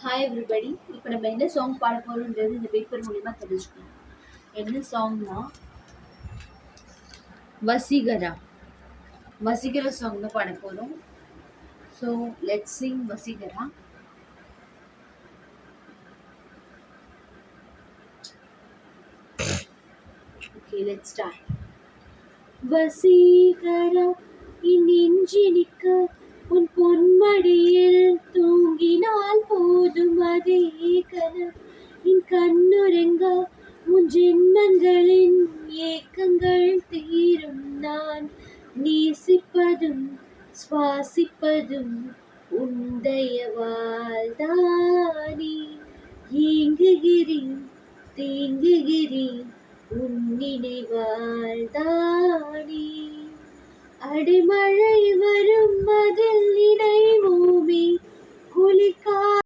Hi everybody. இப்போ நம்ம என்ன சாங் பாட போகிறோன்றது இந்த பேப்பர் மூலிமா தெரிஞ்சுக்கணும். என்ன சாங்னா வசீகரா. வசீகரா சாங் தான் பாட போகிறோம். ஸோ லெட்ஸ் சிங் வசீகரா. Okay, let's start. வசீகரா இந்நெஞ்சினிக்க உன் பொன்மடியில் தூங்கினால் போதும் அதே கனம். என் கண்ணுறங்க உன் ஜென்மங்களின் ஏக்கங்கள் தீரும். நான் நேசிப்பதும் சுவாசிப்பதும் உன் தயவால்தான்.